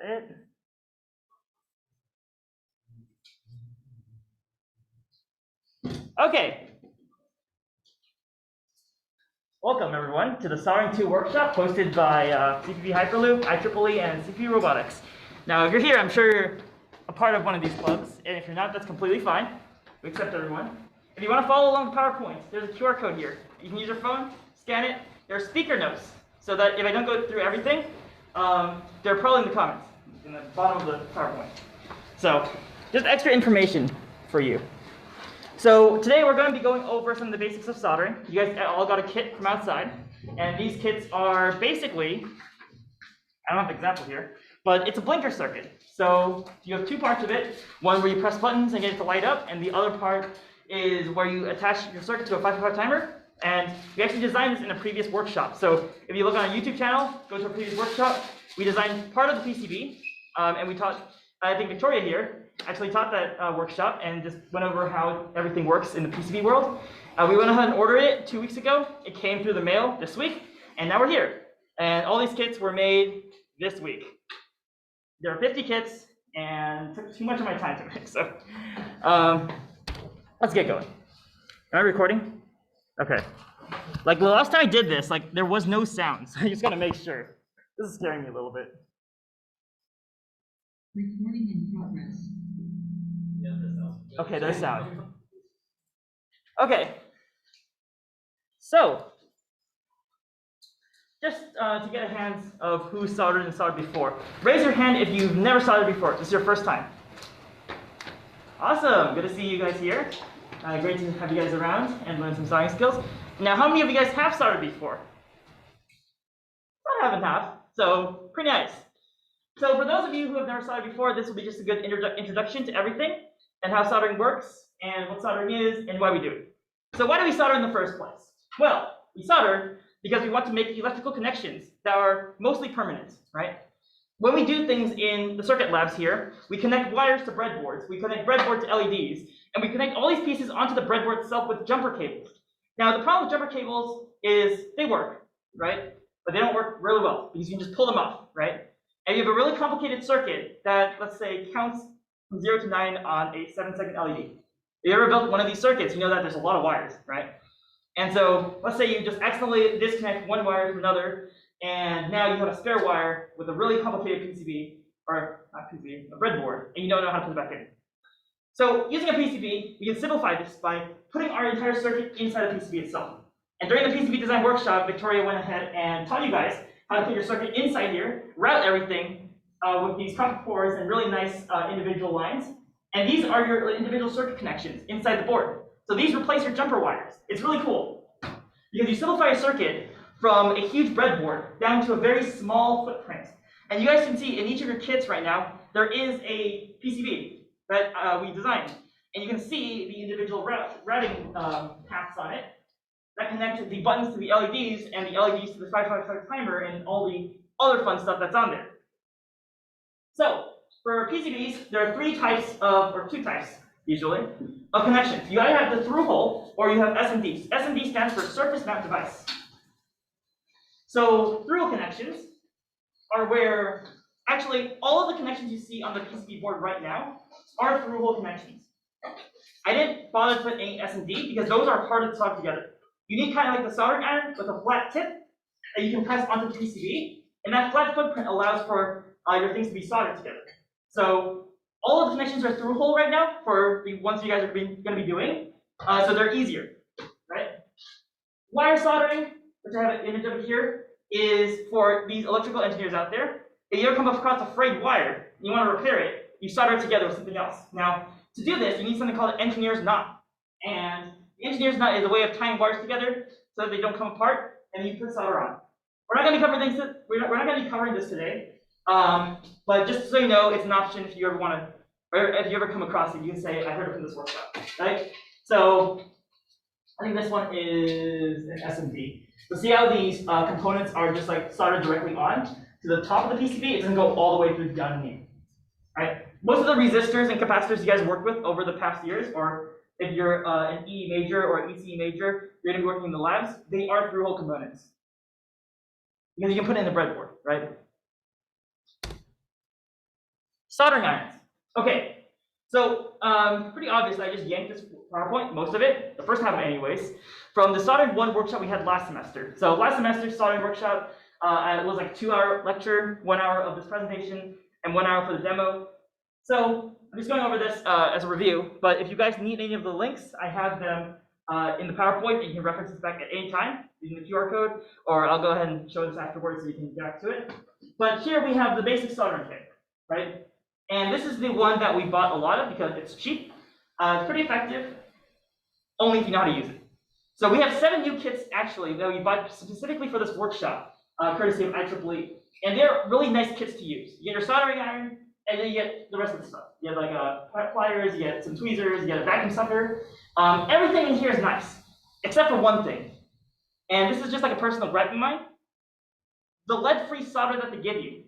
it. Okay. Welcome, everyone, to the Soldering 2 workshop hosted by CPB Hyperloop, IEEE, and CPB Robotics. Now, if you're here, I'm sure you're a part of one of these clubs, and if you're not, that's completely fine. We accept everyone. If you want to follow along with PowerPoint, there's a QR code here. You can use your phone, scan it. There are speaker notes, so that if I don't go through everything, they're probably in the comments, in the bottom of the PowerPoint. So, just extra information for you. So today we're going to be going over some of the basics of soldering. You guys all got a kit from outside, and these kits are basically, I don't have an example here, but it's a blinker circuit. So you have two parts of it, one where you press buttons and get it to light up, and the other part is where you attach your circuit to a 555 timer. And we actually designed this in a previous workshop. So if you look on our YouTube channel, go to a previous workshop, we designed part of the PCB, and we taught, I think Victoria here, actually taught that workshop and just went over how everything works in the PCB world. We went ahead and ordered it 2 weeks ago. It came through the mail this week, and now we're here. And all these kits were made this week. There are 50 kits, and it took too much of my time to make, so let's get going. Am I recording? Okay. Like the last time I did this, like there was no sound, so I just gotta make sure. This is scaring me a little bit. Recording in progress. Okay, there's sound. Okay. So, just to get a hands of who soldered and soldered before. Raise your hand if you've never soldered before. This is your first time. Awesome. Good to see you guys here. Great to have you guys around and learn some soldering skills. Now, how many of you guys have soldered before? I haven't have. So, pretty nice. So for those of you who have never soldered before, this will be just a good introduction to everything and how soldering works and what soldering is and why we do it. So why do we solder in the first place? Well, we solder because we want to make electrical connections that are mostly permanent, right? When we do things in the circuit labs here, we connect wires to breadboards, we connect breadboard to LEDs, and we connect all these pieces onto the breadboard itself with jumper cables. Now the problem with jumper cables is they work, right? But they don't work really well because you can just pull them off, right? And you have a really complicated circuit that, let's say, counts from 0 to 9 on a 7-second LED. If you ever built one of these circuits, you know that there's a lot of wires, right? And so let's say you just accidentally disconnect one wire from another, and now you have a spare wire with a really complicated PCB, or not PCB, a breadboard, and you don't know how to put it back in. So using a PCB, we can simplify this by putting our entire circuit inside the PCB itself. And during the PCB design workshop, Victoria went ahead and taught you guys how to put your circuit inside here, route everything with these copper cores and really nice individual lines. And these are your individual circuit connections inside the board. So these replace your jumper wires. It's really cool because you simplify a circuit from a huge breadboard down to a very small footprint. And you guys can see in each of your kits right now, there is a PCB that we designed. And you can see the individual routing paths on it that connect the buttons to the LEDs and the LEDs to the 555 timer and all the other fun stuff that's on there. So for PCBs, there are three types of, or two types usually, of connections. You either have the through hole or you have SMDs. SMD stands for surface mount device. So through hole connections are where actually all of the connections you see on the PCB board right now are through hole connections. I didn't bother to put any SMD because those are hard to solder together. You need kind of like the soldering iron with a flat tip that you can press onto the PCB, and that flat footprint allows for your things to be soldered together. So all of the connections are through hole right now for the ones you guys are going to be doing, so they're easier, right? Wire soldering, which I have an image of it here, is for these electrical engineers out there. If you ever come across a frayed wire and you want to repair it, you solder it together with something else. Now, to do this, you need something called an engineer's knot, and the engineer's knot is a way of tying wires together so that they don't come apart, and you put solder on. We're not going to cover things. We're not going to be covering this today, but just so you know, it's an option if you ever want to, or if you ever come across it, you can say, "I heard it from this workshop." Right? So I think this one is an SMD. So see how these components are just like soldered directly on to the top of the PCB. It doesn't go all the way through the underneath. Right? Most of the resistors and capacitors you guys worked with over the past years, or if you're an E major or an ECE major, you're going to be working in the labs, they are through-hole components. Because you can put it in the breadboard, right? Soldering irons. Okay, so pretty obvious. I just yanked this PowerPoint, most of it, the first half of it anyways, from the Soldering 1 workshop we had last semester. So last semester's Soldering workshop, it was like a 2-hour lecture, 1 hour of this presentation, and 1 hour for the demo. So I'm just going over this as a review, but if you guys need any of the links, I have them in the PowerPoint, and you can reference this back at any time using the QR code, or I'll go ahead and show this afterwards so you can get back to it. But here we have the basic soldering kit, right? And this is the one that we bought a lot of because it's cheap. It's pretty effective, only if you know how to use it. So we have 7 new kits actually that we bought specifically for this workshop, courtesy of IEEE. And they're really nice kits to use. You get your soldering iron, and then you get the rest of the stuff. You get like pliers, you get some tweezers, you get a vacuum sucker. Everything in here is nice, except for one thing. And this is just like a personal gripe of mine. The lead-free solder that they give you.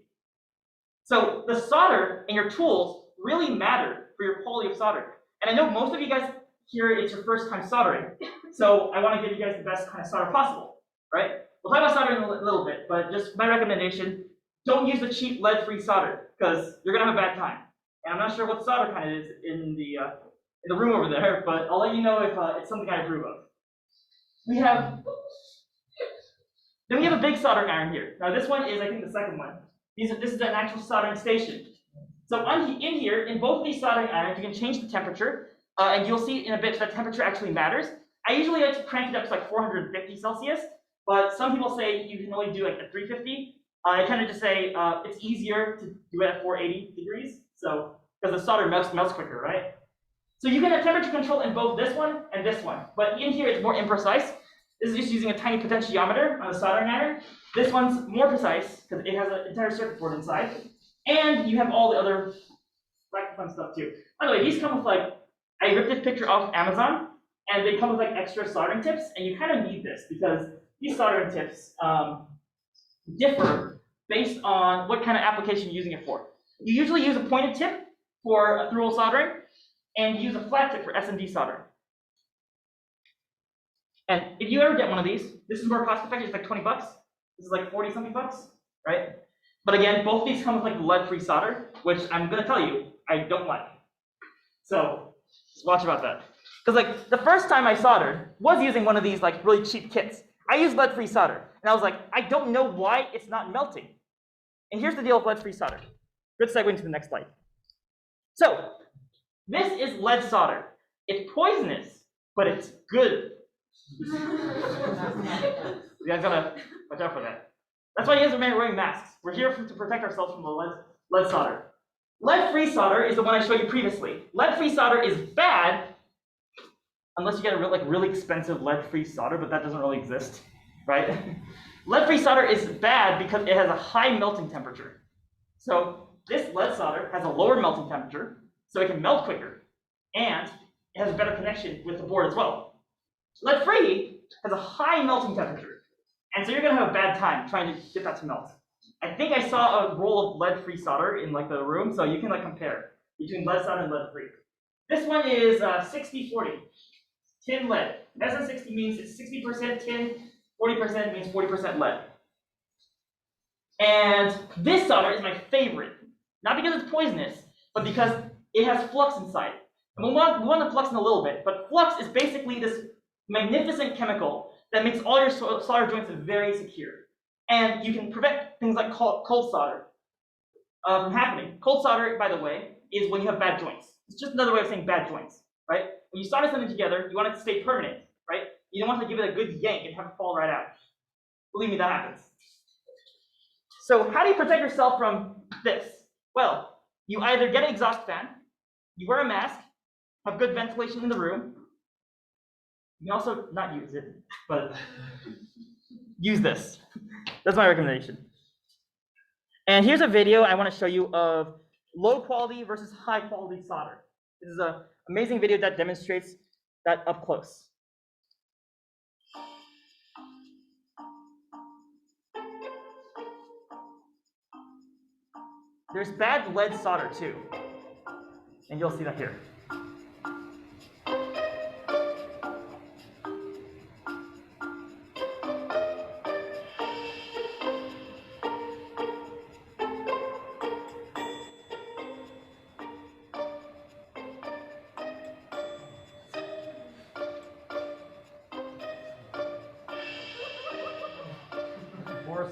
So the solder and your tools really matter for your quality of solder. And I know most of you guys here, it's your first time soldering. So I want to give you guys the best kind of solder possible, right? We'll talk about soldering in a little bit, but just my recommendation, don't use the cheap lead-free solder, because you're going to have a bad time. And I'm not sure what solder kind it is in the room over there, but I'll let you know if it's something I approve of. Then we have a big soldering iron here. Now this one is, I think, the second one. This is an actual soldering station. So in here, in both of these soldering irons, you can change the temperature, and you'll see in a bit that temperature actually matters. I usually like to crank it up to like 450 Celsius, but some people say you can only do like at 350. I kind of just say it's easier to do it at 480 degrees, so because the solder melts quicker, right? So you can have temperature control in both this one and this one, but in here it's more imprecise. This is just using a tiny potentiometer on the soldering iron. This one's more precise because it has an entire circuit board inside, and you have all the other fun stuff too. By the way, these come with like, I ripped this picture off Amazon, and they come with like extra soldering tips, and you kind of need this because these soldering tips differ based on what kind of application you're using it for. You usually use a pointed tip for a through-hole soldering, and you use a flat tip for SMD soldering. And if you ever get one of these, this is more cost-effective. It's like 20 bucks. This is like 40-something bucks, right? But again, both these come with like lead-free solder, which I'm going to tell you I don't like. So just watch about that. Because like the first time I soldered was using one of these like really cheap kits. I used lead-free solder, and I was like, I don't know why it's not melting. And here's the deal with lead-free solder. Good segue into the next slide. So this is lead solder. It's poisonous, but it's good. You guys gotta watch out for that. That's why you guys are wearing masks. We're here to protect ourselves from the lead solder. Lead-free solder is the one I showed you previously. Lead-free solder is bad unless you get a really expensive lead-free solder, but that doesn't really exist, right? Lead-free solder is bad because it has a high melting temperature. So this lead solder has a lower melting temperature, so it can melt quicker, and it has a better connection with the board as well. Lead-free has a high melting temperature, and so you're going to have a bad time trying to get that to melt. I think I saw a roll of lead-free solder in like the room, so you can like compare between lead solder and lead-free. This one is 60-40, tin lead. SN60 means it's 60% tin, 40% means 40% lead. And this solder is my favorite, not because it's poisonous, but because it has flux inside. And we'll want to flux in a little bit, but flux is basically this magnificent chemical that makes all your solder joints very secure. And you can prevent things like cold solder from happening. Cold solder, by the way, is when you have bad joints. It's just another way of saying bad joints, right? When you solder something together, you want it to stay permanent, right? You don't want to give it a good yank and have it fall right out. Believe me, that happens. So how do you protect yourself from this? Well, you either get an exhaust fan, you wear a mask, have good ventilation in the room. You can also not use it, but use this. That's my recommendation. And here's a video I want to show you of low quality versus high quality solder. This is an amazing video that demonstrates that up close. There's bad lead solder too, and you'll see that here.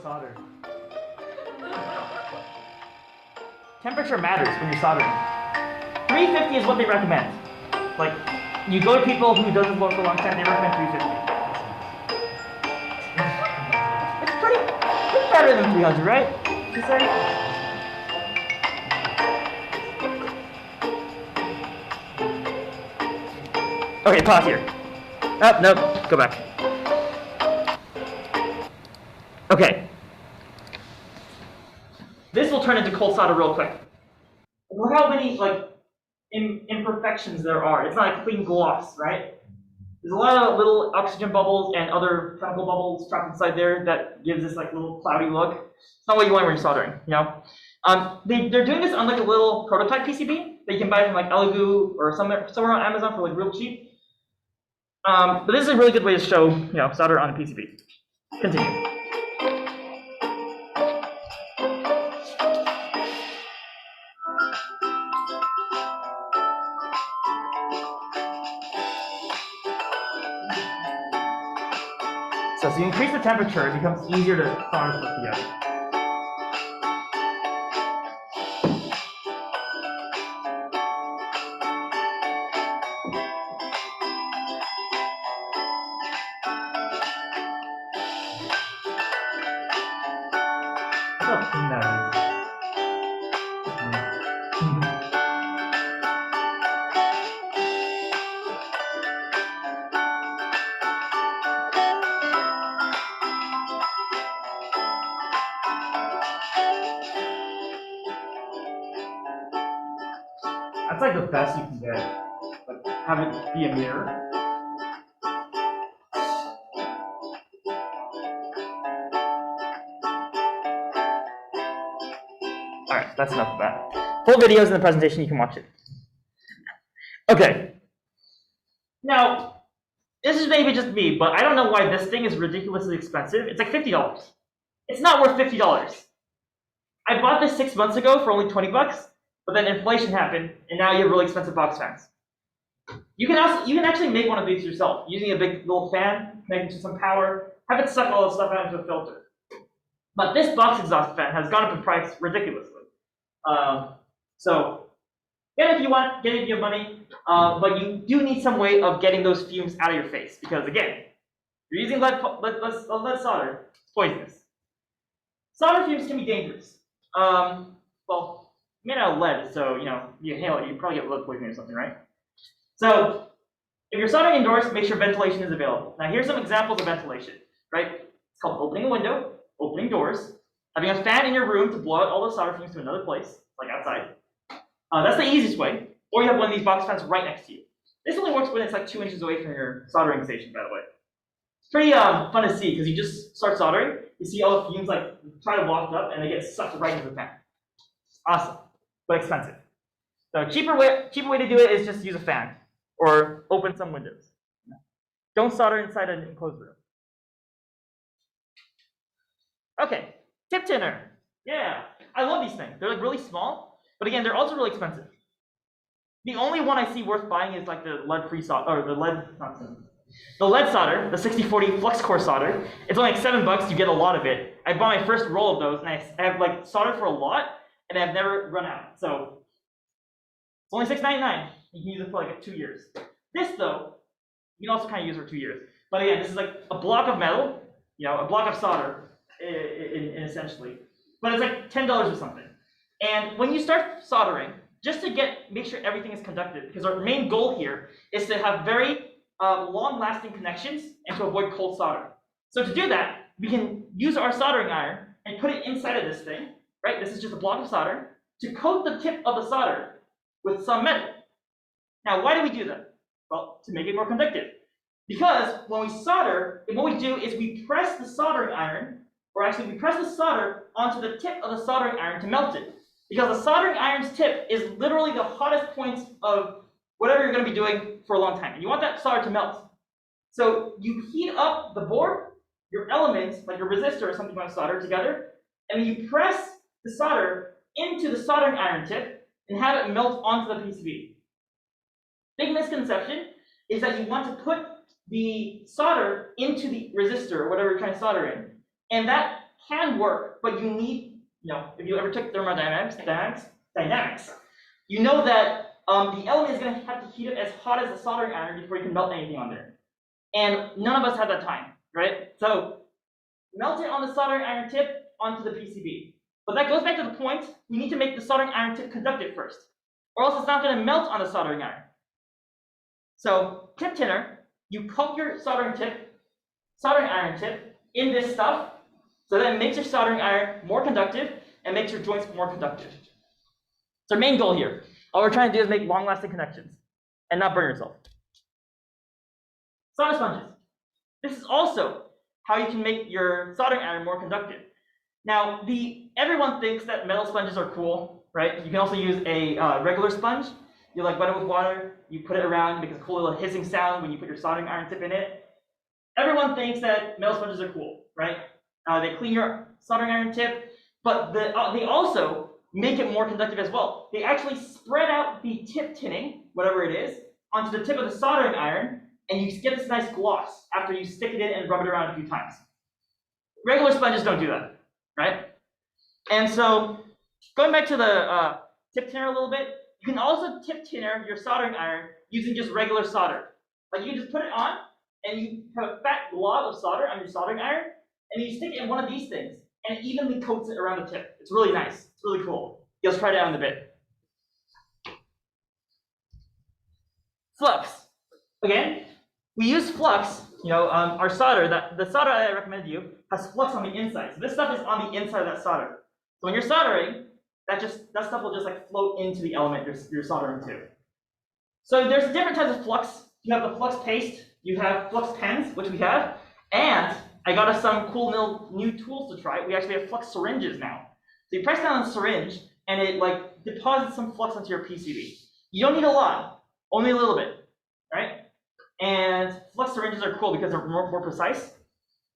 solder. Temperature matters when you're soldering. 350 is what they recommend. Like, you go to people who do this work for a long time, they recommend 350. It's pretty better than 300, right? You say? Okay, pause here. Oh, no, go back. Okay. This will turn into cold solder real quick. Look how many imperfections there are. It's not a clean gloss, right? There's a lot of little oxygen bubbles and other chemical bubbles trapped inside there that gives this like little cloudy look. It's not what you want when you're soldering, you know. They're doing this on like a little prototype PCB that you can buy from like Elegoo or somewhere on Amazon for like real cheap. But this is a really good way to show, you know, solder on a PCB. Continue. So as you increase the temperature, it becomes easier to solder stuff together. Look how clean that is. That's like the best you can get. Like, have it be a mirror. Alright, that's enough of that. Full videos in the presentation, you can watch it. Okay. Now, this is maybe just me, but I don't know why this thing is ridiculously expensive. It's like $50. It's not worth $50. I bought this 6 months ago for only 20 bucks. But then inflation happened, and now you have really expensive box fans. You can actually make one of these yourself using a big little fan, connected to some power, have it suck all the stuff out into a filter. But this box exhaust fan has gone up in price ridiculously. So get it if you want, get it if you have money, but you do need some way of getting those fumes out of your face because again, you're using lead solder, it's poisonous. Solder fumes can be dangerous. Well. Made out of lead, so you know, you inhale it, you probably get lead poisoning or something, right? So, if you're soldering indoors, make sure ventilation is available. Now, here's some examples of ventilation, right? It's called opening a window, opening doors, having a fan in your room to blow out all the solder fumes to another place, like outside. That's the easiest way. Or you have one of these box fans right next to you. This only works when it's like 2 inches away from your soldering station, by the way. It's pretty fun to see because you just start soldering, you see all the fumes like try to waft up, and they get sucked right into the fan. Awesome. But expensive. So cheaper way to do it is just use a fan or open some windows. Don't solder inside an enclosed room. Okay, tip tinner. Yeah, I love these things. They're like really small, but again, they're also really expensive. The only one I see worth buying is like the lead-free solder, or the lead solder, the 6040 flux core solder. It's only like $7. You get a lot of it. I bought my first roll of those, and I have like soldered for a lot. And I've never run out. So it's only $6.99. You can use it for like 2 years. This though, you can also kind of use it for 2 years. But again, this is like a block of metal, you know, a block of solder, essentially. But it's like $10 or something. And when you start soldering, just to make sure everything is conducted, because our main goal here is to have very long-lasting connections and to avoid cold solder. So to do that, we can use our soldering iron and put it inside of this thing. Right, this is just a block of solder, to coat the tip of the solder with some metal. Now, why do we do that? Well, to make it more conductive. Because when we solder, what we do is we press the soldering iron, or actually we press the solder onto the tip of the soldering iron to melt it. Because the soldering iron's tip is literally the hottest points of whatever you're going to be doing for a long time. And you want that solder to melt. So you heat up the board, your elements, like your resistor or something you want to solder together, and then you press the solder into the soldering iron tip and have it melt onto the PCB. Big misconception is that you want to put the solder into the resistor or whatever you're trying to solder in, and that can work, but you need, if you ever took thermodynamics, you know that the element is going to have to heat it as hot as the soldering iron before you can melt anything on there. And none of us have that time, right? So melt it on the soldering iron tip onto the PCB. But that goes back to the point, we need to make the soldering iron tip conductive first, or else it's not going to melt on the soldering iron. So tip tinner, you coat your soldering iron tip in this stuff, so that it makes your soldering iron more conductive and makes your joints more conductive. It's our main goal here. All we're trying to do is make long-lasting connections and not burn yourself. Solder sponges. This is also how you can make your soldering iron more conductive. Now, everyone thinks that metal sponges are cool, right? You can also use a regular sponge. You wet it with water, you put it around, it makes a cool little hissing sound when you put your soldering iron tip in it. Everyone thinks that metal sponges are cool, right? They clean your soldering iron tip, but they also make it more conductive as well. They actually spread out the tip tinning, whatever it is, onto the tip of the soldering iron, and you get this nice gloss after you stick it in and rub it around a few times. Regular sponges don't do that, right? And so, going back to the tip tinner a little bit, you can also tip tinner your soldering iron using just regular solder. Like you can just put it on, and you have a fat glob of solder on your soldering iron, and you stick it in one of these things, and it evenly coats it around the tip. It's really nice. It's really cool. Let's try it out in a bit. Flux. Again, we use flux. Our solder, the solder I recommended you, has flux on the inside. So this stuff is on the inside of that solder. So when you're soldering, that stuff will just float into the element you're soldering to. So there's different types of flux. You have the flux paste, you have flux pens, which we have, and I got us some cool new tools to try. We actually have flux syringes now. So you press down on the syringe, and it deposits some flux onto your PCB. You don't need a lot, only a little bit, right? And flux syringes are cool because they're more precise.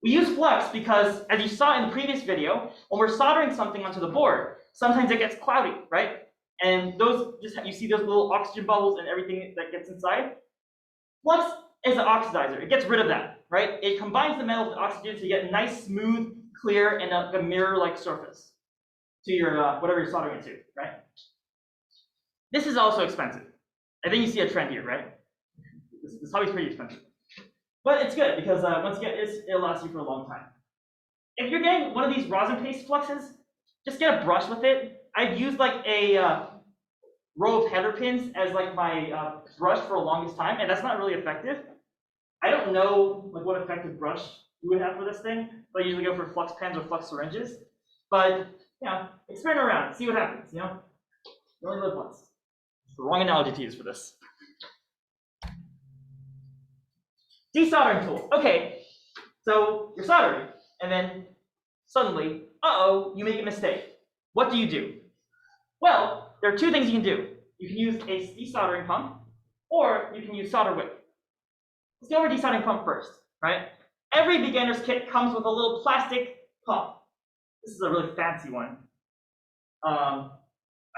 We use flux because, as you saw in the previous video, when we're soldering something onto the board, sometimes it gets cloudy, right? And you see those little oxygen bubbles and everything that gets inside. Flux is an oxidizer. It gets rid of that, right? It combines the metal with oxygen so you get a nice, smooth, clear, and a mirror-like surface to your whatever you're soldering into, right? This is also expensive. I think you see a trend here, right? This hobby's pretty expensive. But it's good because once you get this, it'll last you for a long time. If you're getting one of these rosin paste fluxes, just get a brush with it. I've used a row of header pins as my brush for the longest time, and that's not really effective. I don't know what effective brush you would have for this thing, but I usually go for flux pens or flux syringes. But experiment around, see what happens. You only live once. It's the wrong analogy to use for this. Desoldering tools. Okay, so you're soldering, and then suddenly, you make a mistake. What do you do? Well, there are two things you can do. You can use a desoldering pump, or you can use solder wick. Let's go over desoldering pump first, right? Every beginner's kit comes with a little plastic pump. This is a really fancy one. I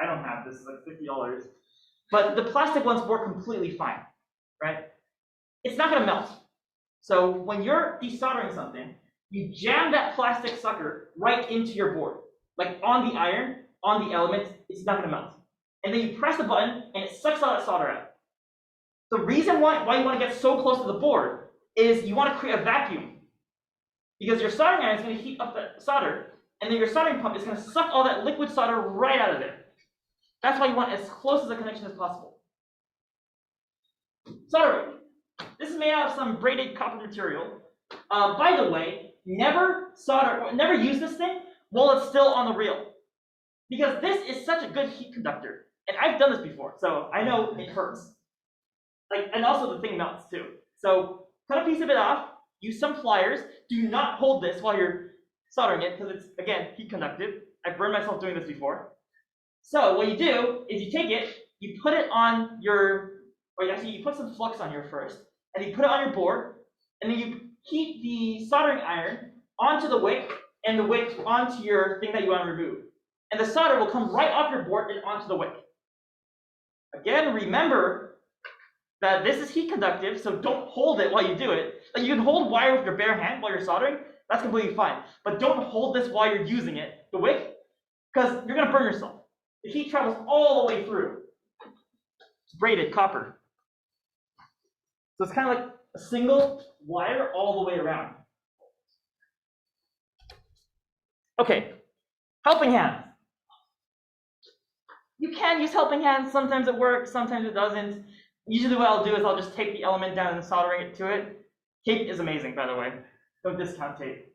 don't have this. It's like $50. But the plastic ones work completely fine, right? It's not going to melt. So when you're desoldering something, you jam that plastic sucker right into your board, on the iron, on the element. It's not going to melt. And then you press the button, and it sucks all that solder out. The reason why you want to get so close to the board is you want to create a vacuum. Because your soldering iron is going to heat up the solder, and then your soldering pump is going to suck all that liquid solder right out of there. That's why you want as close as a connection as possible. Soldering. This is made out of some braided copper material. By the way, never use this thing while it's still on the reel. Because this is such a good heat conductor. And I've done this before, so I know it hurts. And also the thing melts too. So cut a piece of it off, use some pliers. Do not hold this while you're soldering it, because it's, again, heat conductive. I've burned myself doing this before. So what you do is you take it, you put it on you put some flux on here first, and you put it on your board, and then you heat the soldering iron onto the wick, and the wick onto your thing that you want to remove. And the solder will come right off your board and onto the wick. Again, remember that this is heat conductive, so don't hold it while you do it. You can hold wire with your bare hand while you're soldering, That's completely fine. But don't hold this while you're using it, the wick, because you're going to burn yourself. The heat travels all the way through. It's braided copper. So it's kind of like a single wire all the way around. Okay, helping hand. You can use helping hands. Sometimes it works, sometimes it doesn't. Usually what I'll do is I'll just take the element down and soldering it to it. Tape is amazing, by the way. Don't discount tape.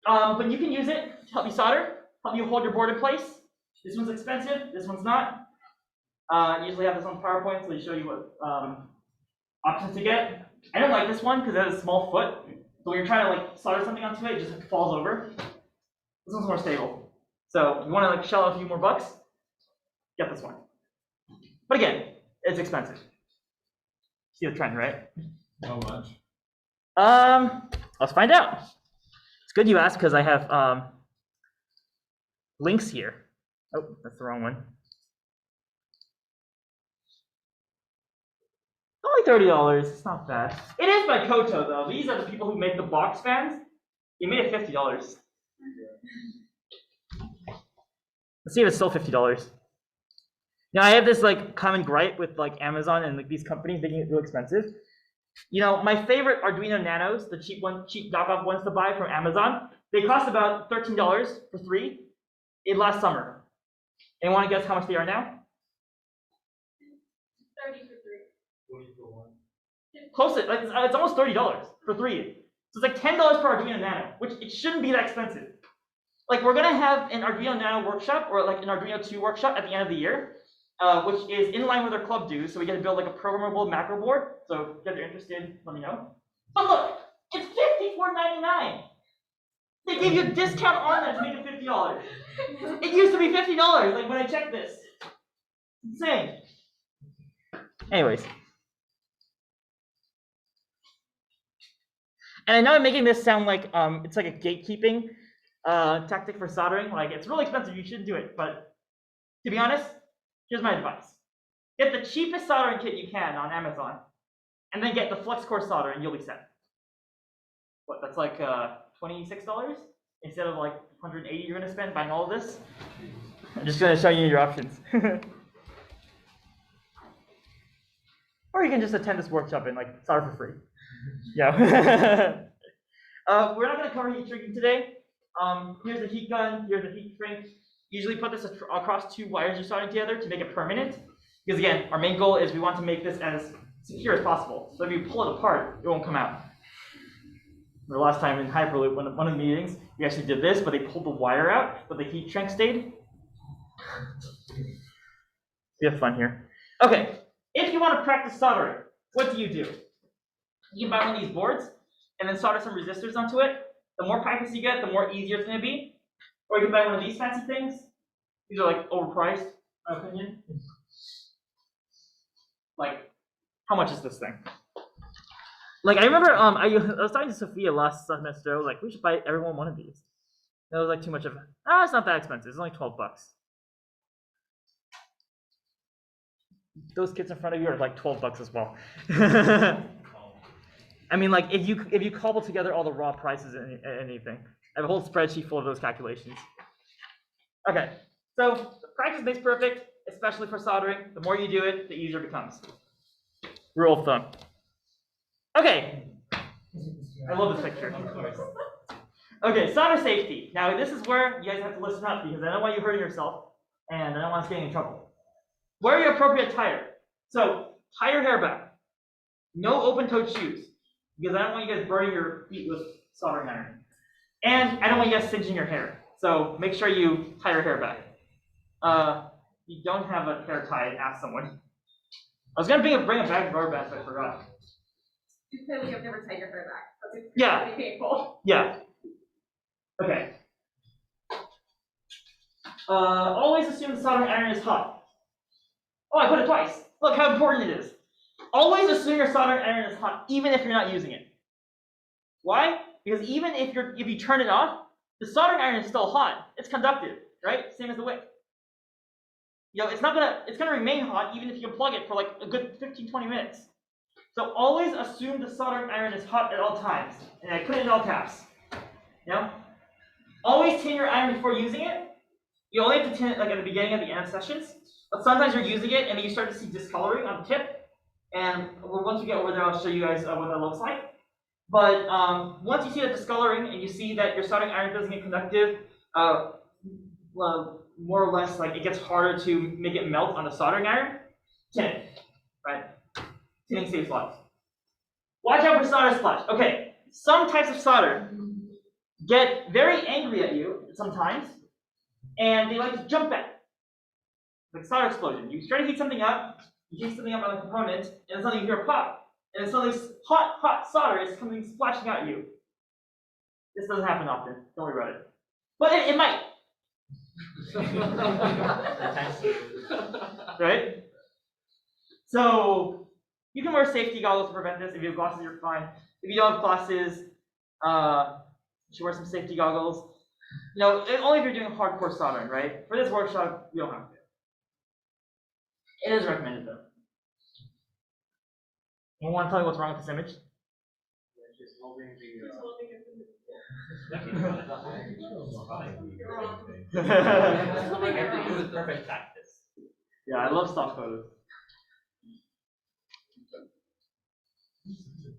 But you can use it to help you solder, help you hold your board in place. This one's expensive, this one's not. I usually have this on PowerPoint, so they show you what options to get. I don't like this one because it has a small foot. So when you're trying to like solder something onto it, it just falls over. This one's more stable. So if you want to like shell out a few more bucks, get this one. But again, it's expensive. See the trend, right? How much? Let's find out. It's good you asked because I have links here. Oh, that's the wrong one. Only $30. It's not bad. It is by Koto though. These are the people who make the box fans. They made it $50. Let's see if it's still $50. Now I have this like common gripe with like Amazon and like these companies making it real expensive. You know, my favorite Arduino Nanos, the cheap knockoff ones to buy from Amazon, they cost about $13 for 3. It last summer. Anyone want to guess how much they are now? 30 for 3. 20 for 1. Close it. Like, it's almost $30 for 3. So it's like $10 per Arduino Nano, which it shouldn't be that expensive. Like we're gonna have an Arduino Nano workshop or like an Arduino 2 workshop at the end of the year, which is in line with our club dues. So we get to build like a programmable macro board. So if you guys are interested, let me know. But look, it's $54.99. They gave you a discount on that to make it $50. It used to be $50, like when I checked this. It's insane. Anyways. And I know I'm making this sound like it's like a gatekeeping tactic for soldering. Like it's really expensive, you shouldn't do it. But to be honest, here's my advice. Get the cheapest soldering kit you can on Amazon, and then get the Flux core solder and you'll be set. What, that's like $26 instead of like $180 you're gonna spend buying all of this? I'm just gonna show you your options. Or you can just attend this workshop and like solder for free. Yeah. We're not gonna cover heat shrinking today. Here's the heat gun, here's the heat shrink. Usually put this across 2 wires you're soldering together to make it permanent. Because again, our main goal is we want to make this as secure as possible. So if you pull it apart, it won't come out. The last time in Hyperloop, one of the meetings, we actually did this, but they pulled the wire out, but the heat shrink stayed. We have fun here. Okay, if you want to practice soldering, what do? You can buy one of these boards, and then solder some resistors onto it. The more practice you get, the more easier it's going to be. Or you can buy one of these fancy things. These are like overpriced, in my opinion. Like, how much is this thing? Like, I remember I was talking to Sophia last semester. I was like, we should buy everyone one of these. And it was like too much of a, it's not that expensive. It's only $12. Those kits in front of you are like $12 as well. I mean, like if you cobble together all the raw prices and anything, I have a whole spreadsheet full of those calculations. Okay, so practice makes perfect, especially for soldering. The more you do it, the easier it becomes. Rule of thumb. Okay, I love this picture. Okay, solder safety. Now this is where you guys have to listen up because I don't want you hurting yourself and I don't want us getting in trouble. Wear your appropriate attire. So tie your hair back. No open-toed shoes because I don't want you guys burning your feet with soldering iron. And I don't want you guys singeing your hair. So make sure you tie your hair back. If you don't have a hair tie, ask someone. I was gonna bring a bag of rubber bands, but I forgot. You clearly have never tied your hair back. That's Yeah. pretty painful. Yeah. Okay. Always assume the soldering iron is hot. Oh, I put it twice. Look how important it is. Always assume your soldering iron is hot, even if you're not using it. Why? Because even if you turn it off, the soldering iron is still hot. It's conductive, right? Same as the wick. You know, it's gonna remain hot even if you plug it for like a good 15-20 minutes. So always assume the soldering iron is hot at all times. And I put it in all caps. You know? Always tin your iron before using it. You only have to tin it like at the beginning and the end of sessions. But sometimes you're using it and then you start to see discoloring on the tip. And once we get over there, I'll show you guys what that looks like. But once you see that discoloring and you see that your soldering iron doesn't get conductive, well, more or less like it gets harder to make it melt on the soldering iron, tin it, right? Tinning saves lives. Watch out for solder splash. Okay, some types of solder get very angry at you sometimes, and they like to jump back. Like solder explosion. You try to heat something up, you heat something up on a component, and then suddenly you hear a pop. And then suddenly hot solder is coming splashing at you. This doesn't happen often. Don't worry about it. But it might. Right? So you can wear safety goggles to prevent this. If you have glasses, you're fine. If you don't have glasses, you should wear some safety goggles. No, only if you're doing hardcore soldering, right? For this workshop, you don't have to. It is recommended though. You want to tell me what's wrong with this image? She's holding the. Perfect practice. Yeah, I love stock photos.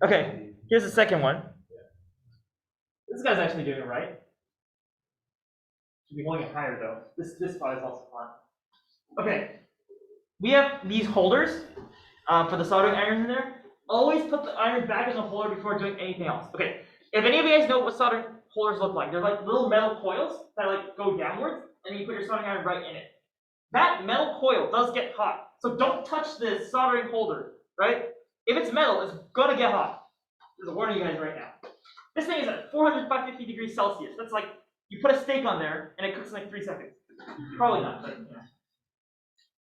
Okay, here's the second one. This guy's actually doing it right. Should be holding it higher though. This part is also fun. Okay, we have these holders for the soldering irons in there. Always put the iron back in the holder before doing anything else. Okay, if any of you guys know what soldering holders look like, they're like little metal coils that like go downwards, and then you put your soldering iron right in it. That metal coil does get hot, so don't touch this soldering holder, right? If it's metal, it's gonna get hot. There's a warning you guys right now. This thing is at 450 degrees Celsius. That's like, you put a steak on there, and it cooks in like 3 seconds. Probably not, but yeah.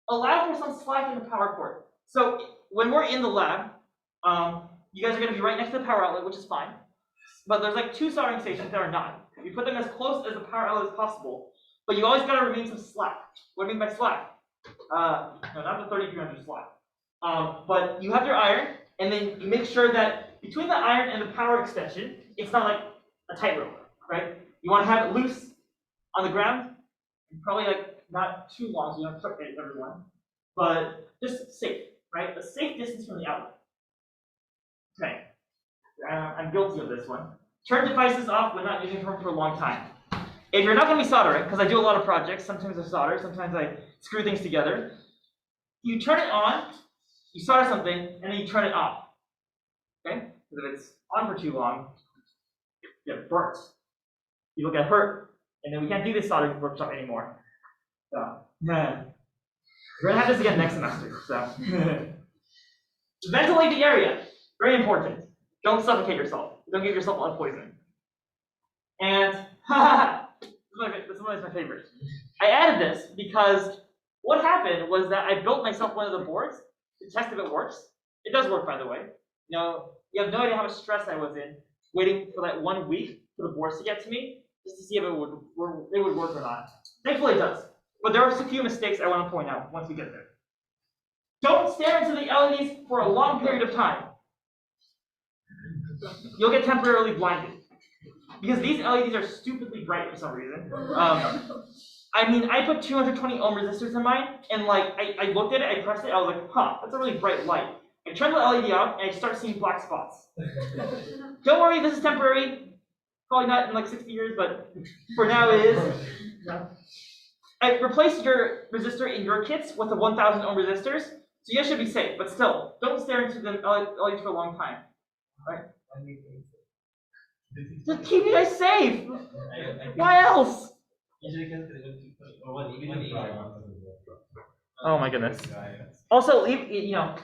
Allow for some slack in the power cord. So when we're in the lab, you guys are going to be right next to the power outlet, which is fine. But there's like 2 soldering stations that are not. You put them as close as the power outlet as possible. But you always got to remain some slack. What do I mean by slack? No, not the 3300 slack. But you have your iron, and then you make sure that between the iron and the power extension, it's not like a tightrope, right? You want to have it loose on the ground, and probably like not too long, so you don't trip everyone, but just safe, right? A safe distance from the outlet. Okay, I'm guilty of this one. Turn devices off when not using them for a long time. If you're not going to be soldering, because I do a lot of projects, sometimes I solder, sometimes I screw things together, you turn it on, you solder something, and then you turn it off. Okay? Because if it's on for too long, it gets burnt. People get hurt, and then we can't do this soldering workshop anymore. So, we're gonna have this again next semester. So, ventilate the area. Very important. Don't suffocate yourself. Don't give yourself lead poisoning. And this is one of my favorites. I added this because what happened was that I built myself one of the boards to test if it works. It does work, by the way. You know, you have no idea how much stress I was in waiting for that 1 week for the boards to get to me just to see if it would work or not. Thankfully, it does. But there are a few mistakes I want to point out once we get there. Don't stare into the LEDs for a long period of time. You'll get temporarily blinded. Because these LEDs are stupidly bright for some reason. I mean, I put 220 ohm resistors in mine, and like, I looked at it, I pressed it, I was like, huh, that's a really bright light. I turned the LED out, and I start seeing black spots. Don't worry, this is temporary. Probably not in like 60 years, but for now it is. I replaced your resistor in your kits with the 1000 ohm resistors, so you guys should be safe, but still, don't stare into the LEDs for a long time. Right? To keep you guys safe! Why else? Oh my goodness. Also, you know,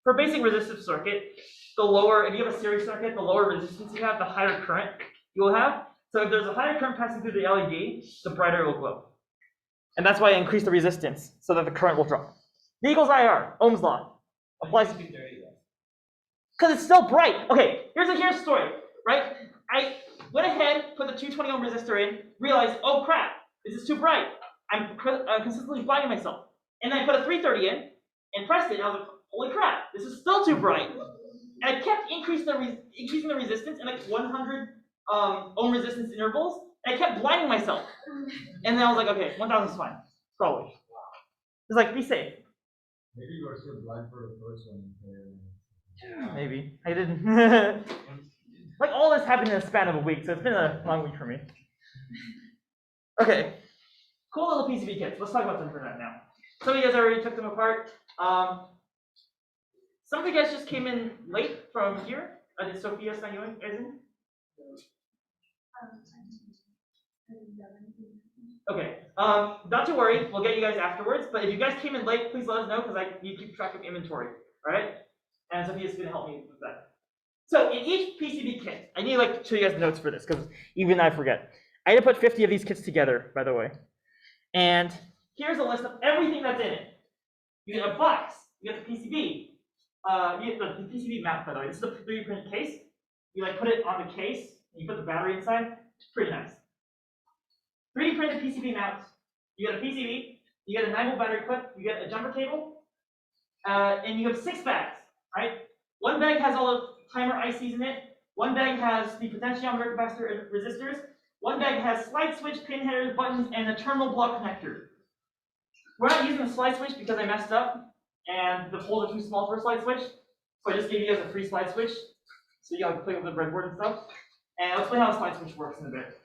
for basic resistive circuit, the lower, if you have a series circuit, the lower resistance you have, the higher current you will have. So if there's a higher current passing through the LED, the brighter it will glow. And that's why I increase the resistance, so that the current will drop. V equals IR, Ohm's law. Applies. Because it's still bright. Okay, here's a story, right? I went ahead, put the 220 ohm resistor in, realized, oh crap, this is too bright. I'm consistently blinding myself. And then I put a 330 in, and pressed it, and I was like, holy crap, this is still too bright. And I kept increasing the resistance, and like 100 ohm resistance intervals, and I kept blinding myself. And then I was like, okay, 1,000 is fine, probably. It's like, be safe. Maybe you were still blind for the first one. Maybe. I didn't. Like, all this happened in a span of a week, so it's been a long week for me. Okay. Cool little PCB kits. Let's talk about them for that now. Some of you guys already took them apart. Some of you guys just came in late from here. Did Sophia sign you in, guys in? Okay. Not to worry. We'll get you guys afterwards. But if you guys came in late, please let us know, because I need to keep track of inventory. All right? And Sophia's going to help me with that. So in each PCB kit, I need to like show you guys notes for this, because even I forget. I had to put 50 of these kits together, by the way. And here's a list of everything that's in it. You get a box. You get the PCB. You get the PCB mount, by the way. This is the 3D printed case. You like put it on the case, and you put the battery inside. It's pretty nice. 3D printed PCB mount. You get a PCB. You get a 9-volt battery clip. You get a jumper cable. And you have 6 bags, right? One bag has all the timer ICs in it. One bag has the potentiometer, capacitor, resistors. One bag has slide switch, pin headers, buttons, and a terminal block connector. We're not using the slide switch because I messed up, and the holes are too small for a slide switch. So I just gave you guys a free slide switch, so you can play with the breadboard and stuff. And I'll explain how the slide switch works in a bit.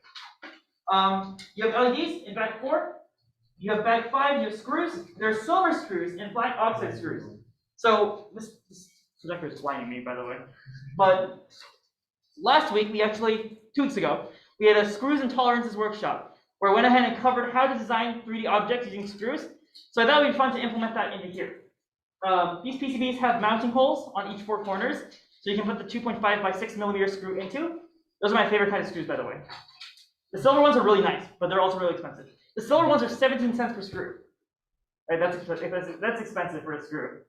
You have LEDs in bag 4. You have bag 5. You have screws. There are silver screws and black oxide screws. So this projector is blinding me, by the way. But last week, 2 weeks ago, we had a screws and tolerances workshop where I went ahead and covered how to design 3D objects using screws. So I thought it would be fun to implement that into here. These PCBs have mounting holes on each 4 corners, so you can put the 2.5 by 6 millimeter screw into. Those are my favorite kind of screws, by the way. The silver ones are really nice, but they're also really expensive. The silver ones are 17 cents per screw. Right, that's expensive for a screw.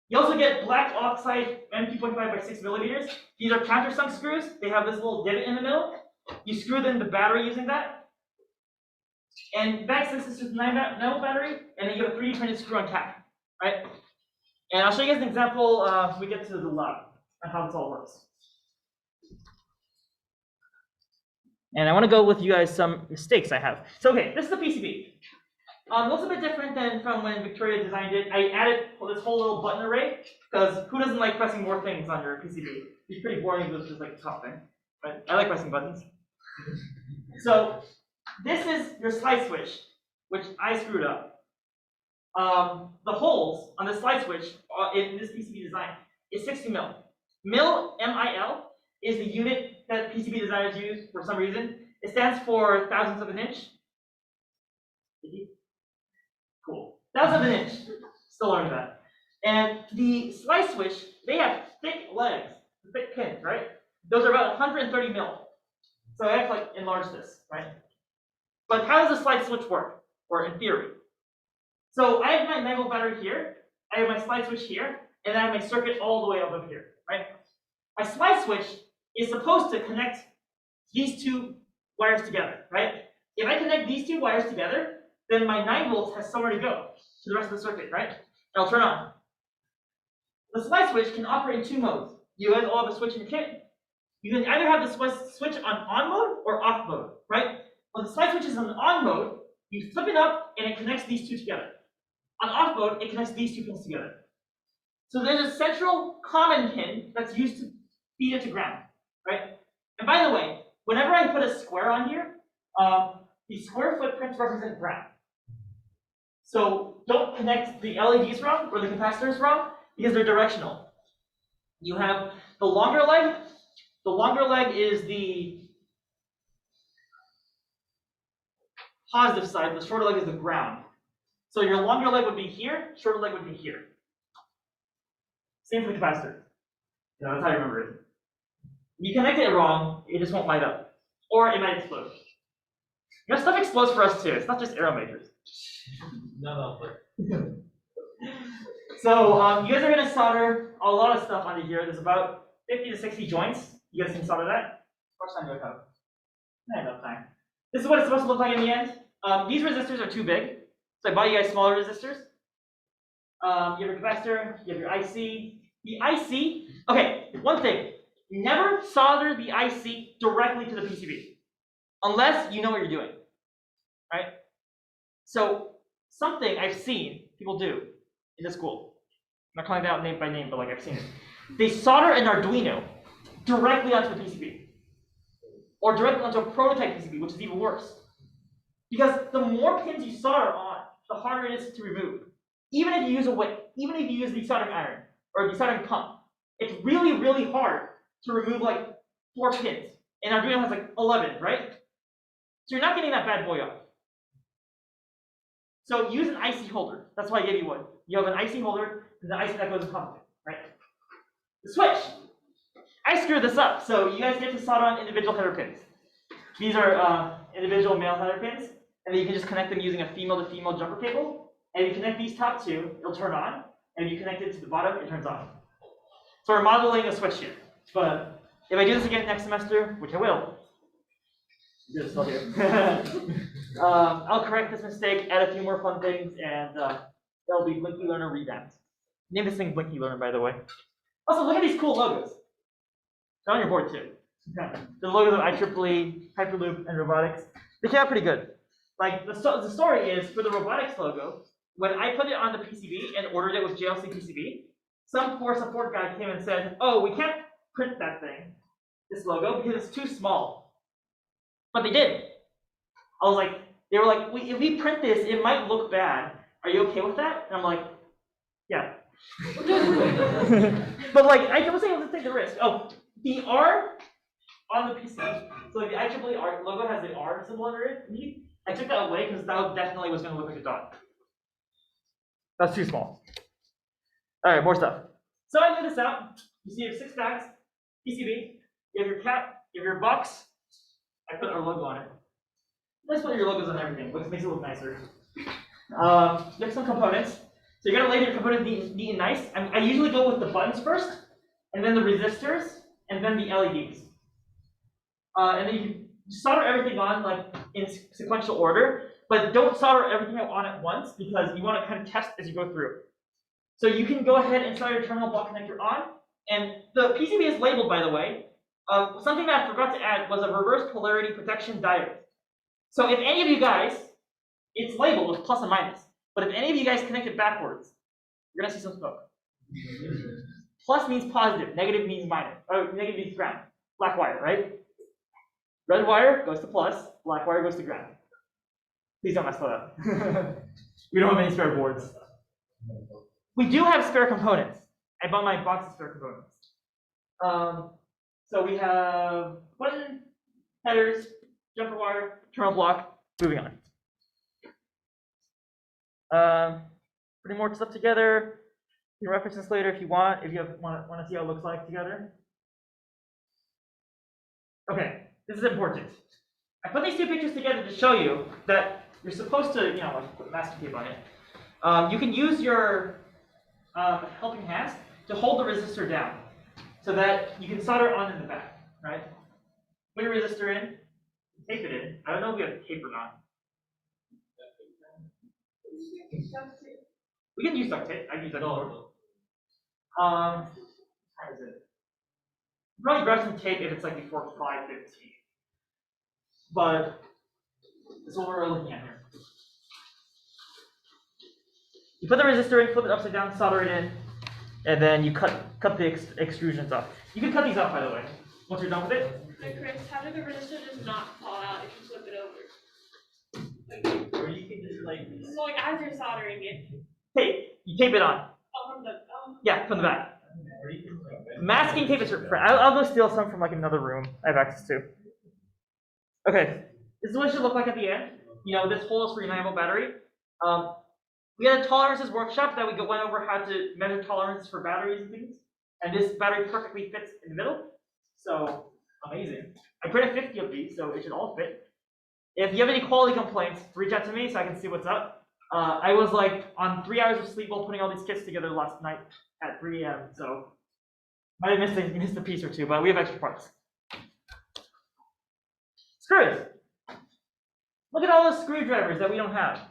You also get black oxide M2.5 by 6 millimeters. These are countersunk screws. They have this little divot in the middle. You screw them in the battery using that. And bag 6 is just 9-volt battery, and then you have a 3D printed screw on cap, right? And I'll show you guys an example when we get to the lab and how this all works. And I want to go with you guys some mistakes I have. So okay, this is the PCB. Looks a bit different than from when Victoria designed it. I added this whole little button array, because who doesn't like pressing more things on your PCB? It's pretty boring with just like the top thing. But I like pressing buttons. So this is your slide switch, which I screwed up. The holes on the slide switch in this PCB design is 60 mil. MIL is the unit that PCB designers use for some reason. It stands for thousandths of an inch. Cool. Thousandths of an inch. Still learning that. And the slide switch, they have thick legs, thick pins, right? Those are about 130 mil. So I have to like enlarge this, right? But how does the slide switch work? Or in theory. So I have my 9-volt battery here, I have my slide switch here, and I have my circuit all the way up over here, right? My slide switch is supposed to connect these 2 wires together, right? If I connect these 2 wires together, then my 9 volts has somewhere to go to the rest of the circuit, right? And I'll turn on. The slide switch can operate in 2 modes. You guys all have a switch in your kit. You can either have the switch on mode or off mode, right? When the slide switch is on mode, you flip it up and it connects these 2 together. On off mode, it connects these 2 pins together. So there's a central common pin that's used to feed it to ground, right? And by the way, whenever I put a square on here, the square footprints represent ground. So don't connect the LEDs wrong or the capacitors wrong because they're directional. You have the longer leg. The longer leg is the positive side. The shorter leg is the ground. So your longer leg would be here, shorter leg would be here. Same for the capacitor. That's how you remember it. You connect it wrong, it just won't light up. Or it might explode. Stuff explodes for us too. It's not just arrow makers. No, but so you guys are going to solder a lot of stuff onto here. There's about 50 to 60 joints. You guys can solder that. How much time do I have? I have enough time. This is what it's supposed to look like in the end. These resistors are too big. So I bought you guys smaller resistors. You have your capacitor, you have your IC. The IC, okay, one thing. never solder the IC directly to the PCB, unless you know what you're doing, right? So something I've seen people do in the school, I'm not calling it out name by name, but like I've seen it. They solder an Arduino directly onto the PCB, or directly onto a prototype PCB, which is even worse. Because the more pins you solder on, the harder it is to remove. Even if you use a wick, even if you use the soldering iron or the soldering pump, it's really, really hard to remove like 4 pins. And Arduino has like 11, right? So you're not getting that bad boy off. So use an IC holder. That's why I gave you one. You have an IC holder, and the IC that goes in top of it, right? The switch. I screwed this up, so you guys get to solder on individual header pins. These are individual male header pins, and then you can just connect them using a female-to-female jumper cable. And if you connect these top two, it'll turn on, and if you connect it to the bottom, it turns off. So we're modeling a switch here. But if I do this again next semester, which I will, you're still here. I'll correct this mistake, add a few more fun things, and that'll be Blinky Learner revamped. Name this thing Blinky Learner, by the way. Also, look at these cool logos. They're on your board too. The logos of IEEE, Hyperloop, and Robotics. They came out pretty good. Like the story is for the Robotics logo. When I put it on the PCB and ordered it with JLC PCB, some poor support guy came and said, "Oh, we can't print that thing, this logo, because it's too small." But they did. I was like, they were like, if we print this, it might look bad. Are you okay with that? And I'm like, yeah. But like, I was able to take the risk. Oh, the R on the PCB, so like the IEEE R logo has the R symbol under it. I took that away because that definitely was going to look like a dot. That's too small. All right, more stuff. So I laid this out. You see, you have 6 stacks, PCB. You have your cap, you have your box. I put our logo on it. Let's put your logos on everything, which makes it look nicer. You have some components. So you're gonna lay your components neat and nice. I usually go with the buttons first, and then the resistors, and then the LEDs. And then you can solder everything on like in sequential order, but don't solder everything on at once because you want to kind of test as you go through. So you can go ahead and solder your terminal block connector on, and the PCB is labeled, by the way. Something that I forgot to add was a reverse polarity protection diode. So if any of you guys, it's labeled with plus and minus, but if any of you guys connect it backwards, you're gonna see some smoke. Plus means positive, negative means minus, or negative means ground. Black wire, right? Red wire goes to plus, black wire goes to ground. Please don't mess that up. We don't have any spare boards. We do have spare components. I bought my box of spare components. So we have button, headers, jumper wire, terminal block. Moving on. Putting more stuff together. You can reference this later if you want. If you want to see how it looks like together. Okay, this is important. I put these 2 pictures together to show you that you're supposed to, like put masking tape on it. You can use your helping hands to hold the resistor down, so that you can solder on in the back, right? Put your resistor in, tape it in. I don't know if we have tape or not. We can use duct tape. I can use that before. How is it? Probably grab some tape if it's like before 5:15. But this is what we're looking at here. You put the resistor in, flip it upside down, solder it in, and then you cut the extrusions off. You can cut these off, by the way, once you're done with it. Hey Chris, how did the resistor just not fall out if you flip it over? Or you can just like. So like as you're soldering it. Tape. You tape it on. Oh, from the Yeah, from the back. Or you can like. Masking tape is for. I'll go steal some from like another room I have access to. Okay, this is what it should look like at the end. This hole is for your 9-volt battery. We had a tolerances workshop that we went over how to measure tolerances for batteries and things. And this battery perfectly fits in the middle. So, amazing. I printed 50 of these, so it should all fit. If you have any quality complaints, reach out to me so I can see what's up. I was like on 3 hours of sleep while putting all these kits together last night at 3 AM, so might have missed a piece or two, but we have extra parts. Screws. Look at all those screwdrivers that we don't have.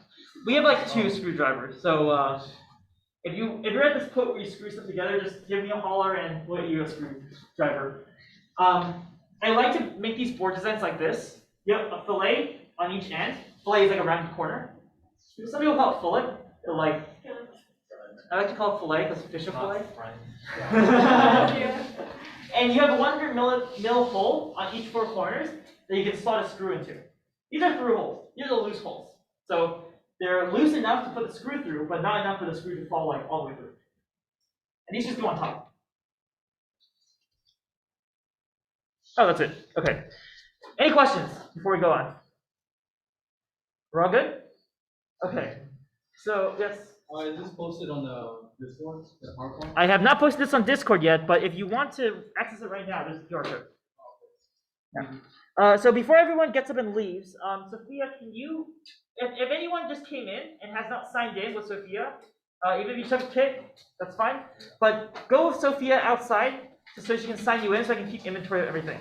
We have like 2 screwdrivers, so if you're at this point where you screw stuff together, just give me a holler and we'll get you a screwdriver. I like to make these board designs like this. You have a fillet on each end. Fillet is like a rounded corner. Some people call it fillet. Like, I like to call it fillet because fish are fillet. And you have a 100 mil hole on each 4 corners that you can slot a screw into. These are through holes. These are loose holes. So they're loose enough to put the screw through, but not enough for the screw to fall like all the way through. And these just go on top. Oh, that's it. Okay. Any questions before we go on? We're all good? Okay. So, yes. Is this posted on the Discord, the PowerPoint? I have not posted this on Discord yet, but if you want to access it right now, there's a QR code. Yeah. So before everyone gets up and leaves, Sophia, can you, if anyone just came in and has not signed in with Sophia, even if you took a kit, that's fine. But go with Sophia outside so she can sign you in so I can keep inventory of everything.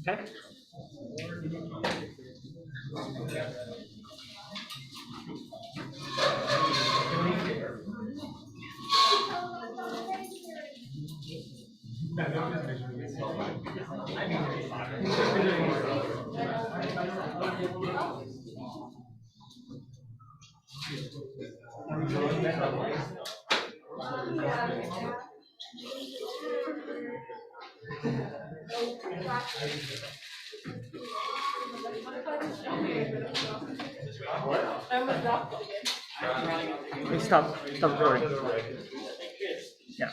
Okay? Stop recording. Yeah.